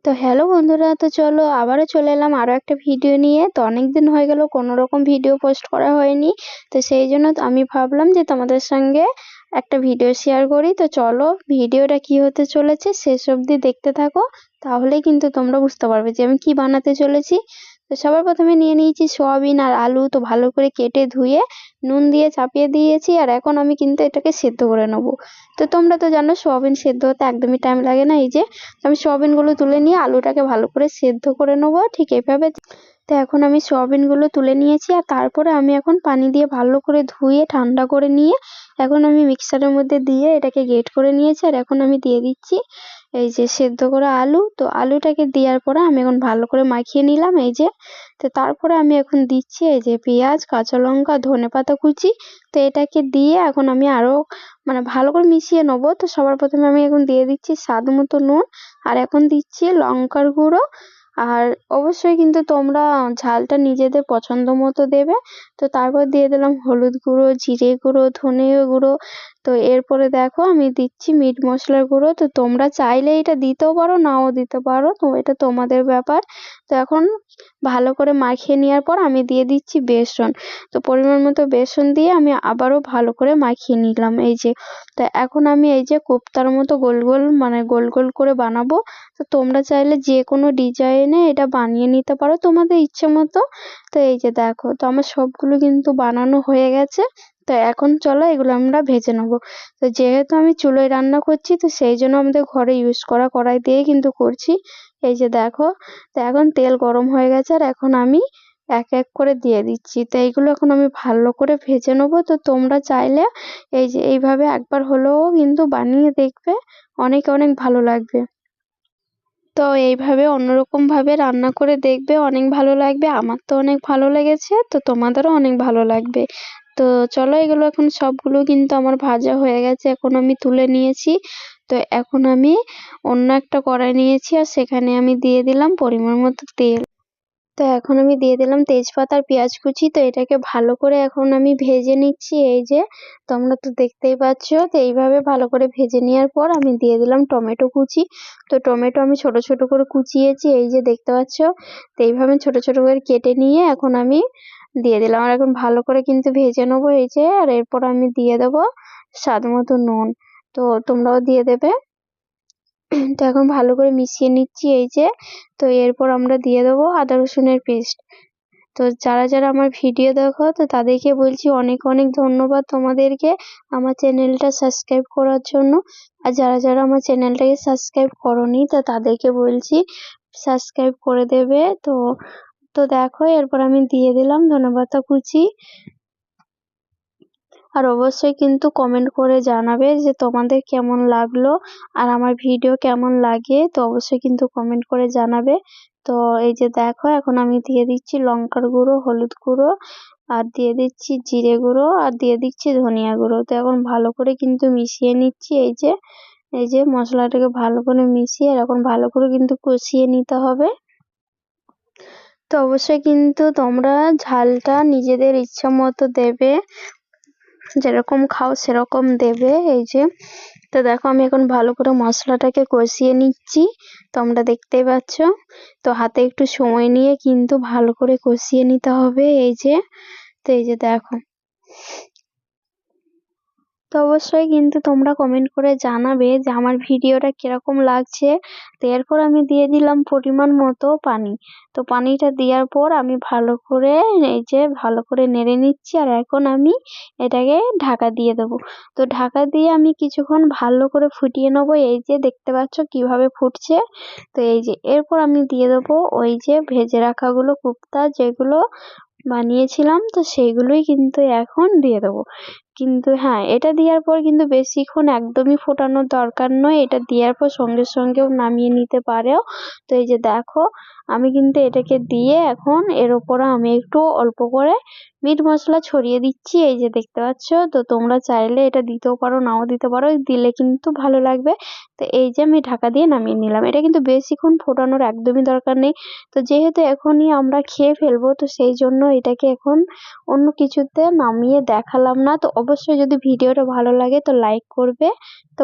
তো হ্যালো বন্ধুরা, তো চলো আবারও চলে এলাম আরও একটা ভিডিও নিয়ে। তো অনেক দিন হয়ে গেল কোনো রকম ভিডিও পোস্ট করা হয়নি, তো সেই জন্য আমি ভাবলাম যে তোমাদের সঙ্গে একটা ভিডিও শেয়ার করি। তো চলো ভিডিওটা কি হতে চলেছে শেষ অবধি দেখতে থাকো, তাহলেই কিন্তু তোমরা বুঝতে পারবে যে আমি কি বানাতে চলেছি। তো সবার প্রথমে নিয়ে নিয়েছি সোয়াবিন আর আলু, তো ভালো করে কেটে ধুয়ে নুন দিয়ে চাপিয়ে দিয়েছি, আর এখন আমি কিন্তু এটাকে সেদ্ধ করে নেবো। তো তোমরা তো জানো সোয়াবিন সেদ্ধ হতে একদমই টাইম লাগে না। এই যে আমি সোয়াবিনগুলো তুলে নিয়ে আলুটাকে ভালো করে সেদ্ধ করে নেবো ঠিক এইভাবে। তো এখন আমি সোয়াবিনগুলো তুলে নিয়েছি, আর তারপরে আমি এখন পানি দিয়ে ভালো করে ধুয়ে ঠান্ডা করে নিয়ে এখন আমি মিক্সারের মধ্যে দিয়ে এটাকে গ্রেট করে নিয়েছি। আর এখন আমি দিয়ে দিচ্ছি এই যে সেদ্ধ করা আলু। তো আলুটাকে দেওয়ার পরে আমি এখন ভালো করে মাখিয়ে নিলাম এই যে। তো তারপরে আমি এখন দিচ্ছি এই যে পেঁয়াজ, কাঁচা লঙ্কা, ধনেপাতা কুচি। তো এটাকে দিয়ে এখন আমি আরও ভালো করে মিশিয়ে নেবো। তো সবার প্রথমে আমি এখন দিয়ে দিচ্ছি স্বাদ মতো নুন, আর এখন দিচ্ছি লঙ্কার গুঁড়ো। আর অবশ্যই কিন্তু তোমরা ঝালটা নিজেদের পছন্দ মতো দেবে। তো তারপর দিয়ে দিলাম হলুদ গুঁড়ো, জিরে গুঁড়ো, ধনে গুঁড়ো। তো এরপরে দেখো আমি দিচ্ছি মিট মশলার গুঁড়ো। তো তোমরা চাইলে এটা দিতেও পারো, নাও দিতে পারো, তো এটা তোমাদের ব্যাপার। তো এখন ভালো করে মাখিয়ে নেওয়ার পর আমি দিয়ে দিচ্ছি বেসন। তো পরিমাণ মতো বেসন দিয়ে আমি আবারও ভালো করে মাখিয়ে নিলাম এই যে। তো এখন আমি এই যে কোপ্তার মতো গোল গোল গোল গোল করে বানাবো। তো তোমরা চাইলে যে কোনো ডিজাইনে এটা বানিয়ে নিতে পারো তোমাদের ইচ্ছে মতো। তো এই যে দেখো, তো আমার সবগুলো কিন্তু বানানো হয়ে গেছে। তো এখন চলো এগুলো আমরা ভেজে নেবো। তো যেহেতু আমি চুলোয় রান্না করছি, তো সেই জন্য আমাদের ঘরে ইউজ করা কড়াই দিয়ে কিন্তু করছি। এই যে দেখো, তো এখন তেল গরম হয়ে গেছে, আর এখন আমি এক এক করে দিয়ে দিচ্ছি। তো এইগুলো এখন আমি ভালো করে ভেজে নেবো। তো তোমরা চাইলে এই যে এইভাবে একবার হলেও কিন্তু বানিয়ে দেখবে, অনেক অনেক ভালো লাগবে। তো এইভাবে অন্যরকমভাবে রান্না করে দেখবে, অনেক ভালো লাগবে। আমার তো অনেক ভালো লেগেছে, তো তোমাদেরও অনেক ভালো লাগবে। তো চলো এগুলো এখন সবগুলো কিন্তু আমার ভাজা হয়ে গেছে, এখন আমি তুলে নিয়েছি। তো এখন আমি অন্য একটা কড়াই নিয়েছি, আর সেখানে আমি দিয়ে দিলাম পরিমাণ মতো তেল। তো এখন আমি দিয়ে দিলাম তেজপাতা আর পেঁয়াজ কুচি। তো এটাকে ভালো করে এখন আমি ভেজে নিচ্ছি এই যে, তোমরা তো দেখতেই পাচ্ছ। তো এইভাবে ভালো করে ভেজে নেওয়ার পর আমি দিয়ে দিলাম টমেটো কুচি। তো টমেটো আমি ছোট ছোট করে কুচিয়েছি এই যে দেখতে পাচ্ছ। তো এইভাবে ছোট ছোট করে কেটে নিয়ে এখন আমি দিয়ে দিলাম, আর এখন ভালো করে কিন্তু ভেজে নেবো এই যে। আর এরপর আমি দিয়ে দেবো স্বাদ মতো নুন। তো তোমরাও দিয়ে দেবে। তো এখন ভালো করে মিশিয়ে নিচ্ছি এই যে। তো এরপর আমরা দিয়ে দেবো আদা রসুনের পেস্ট। তো যারা যারা আমার ভিডিও দেখো, তো তাদেরকে বলছি অনেক অনেক ধন্যবাদ তোমাদেরকে আমার চ্যানেলটা সাবস্ক্রাইব করার জন্য। আর যারা যারা আমার চ্যানেলটাকে সাবস্ক্রাইব করোনি, তো তাদেরকে বলছি সাবস্ক্রাইব করে দেবে। তো তো দেখো এরপর আমি দিয়ে দিলাম ধনেপাতা কুচি। আর অবশ্যই কিন্তু কমেন্ট করে জানাবে যে তোমাদের কেমন লাগলো আর আমার ভিডিও কেমন লাগে। তো অবশ্যই কিন্তু কমেন্ট করে জানাবে। তো এই যে দেখো এখন আমি দিয়ে দিচ্ছি লঙ্কার গুঁড়ো, হলুদ গুঁড়ো, আর দিয়ে দিচ্ছি জিরে গুঁড়ো, আর দিয়ে দিচ্ছি ধনিয়া গুঁড়ো। তো এখন ভালো করে কিন্তু মিশিয়ে নিচ্ছি এই যে। এই যে মশলাটাকে ভালো করে মিশিয়ে আর এখন ভালো করে কিন্তু কষিয়ে নিতে হবে। তো অবশ্যই কিন্তু তোমরা ঝালটা নিজেদের ইচ্ছা মতো দেবে, যেরকম খাও সেরকম দেবে এই যে। তো দেখো আমি এখন ভালো করে মশলাটাকে কষিয়ে নিচ্ছি, তোমরা দেখতেই পাচ্ছ। তো হাতে একটু সময় নিয়ে কিন্তু ভালো করে কষিয়ে নিতে হবে এই যে। তো এই যে দেখো, তো অবশ্যই কিন্তু তোমরা কমেন্ট করে জানাবে যে আমার ভিডিওটা কিরকম লাগছে। তো এরপর আমি দিয়ে দিলাম পরিমাণ মতো পানি। তো পানিটা দেওয়ার পর আমি ভালো করে এই যে ভালো করে নেড়ে নিচ্ছি, আর এখন আমি এটাকে ঢাকা দিয়ে দেবো। তো ঢাকা দিয়ে আমি কিছুক্ষণ ভালো করে ফুটিয়ে নেবো এই যে দেখতে পাচ্ছ কিভাবে ফুটছে। তো এই যে এরপর আমি দিয়ে দেবো ওই যে ভেজে রাখাগুলো কোপ্তা যেগুলো বানিয়েছিলাম, তো সেইগুলোই কিন্তু এখন দিয়ে দেবো। কিন্তু হ্যাঁ, এটা দেওয়ার পর কিন্তু বেশিক্ষণ একদমই ফোটানোর দরকার নয়, এটা দেওয়ার পর সঙ্গে সঙ্গেও নামিয়ে নিতে পারো। তো এই যে দেখো আমি কিন্তু এটাকে দিয়ে এখন এর উপরে আমি একটু অল্প করে মিট মশলা ছড়িয়ে দিচ্ছি এই যে দেখতে পাচ্ছ। তো তোমরা চাইলে এটা দিতেও পারো, নাও দিতে পারো, দিলে কিন্তু ভালো লাগবে। তো এই যে আমি ঢাকা দিয়ে নামিয়ে নিলাম, এটা কিন্তু বেশিক্ষণ ফোটানোর একদমই দরকার নেই। তো যেহেতু এখনই আমরা খেয়ে ফেলবো, তো সেই জন্য এটাকে এখন অন্য কিছুতে নামিয়ে দেখালাম না। তো অবশ্যই যদি ভিডিওটা ভালো লাগে তো লাইক করবে। তো